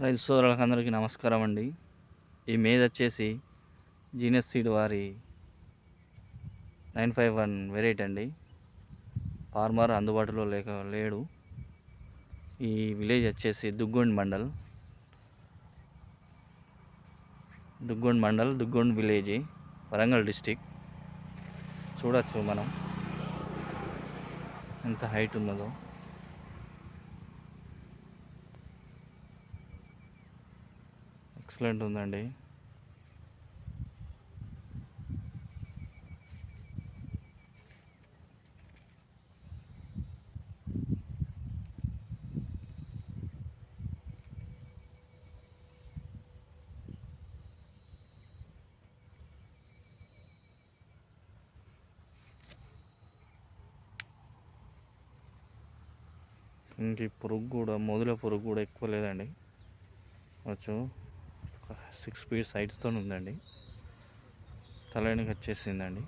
రైతు సోదరులకు అందరికీ నమస్కారం అండి. ఈ మేజ్ వచ్చేసి జీనియస్ సీడ్ వారి 951 వెరైటీ అండి. ఫార్మర్ అందుబాటులో లేడు. ఈ విలేజ్ వచ్చేసి దుగ్గొండ్ మండల్ దుగ్గొండ్ విలేజ్, వరంగల్ డిస్టిక్. చూడొచ్చు మనం ఎంత హైట్ ఉన్నదో. ఎక్సలెంట్ ఉందండి. ఇంక మొదల పురుగు కూడా ఎక్కువ లేదండి. వచ్చు 6 feet సైడ్స్తో ఉందండి. తలనికి వచ్చేసిందండి.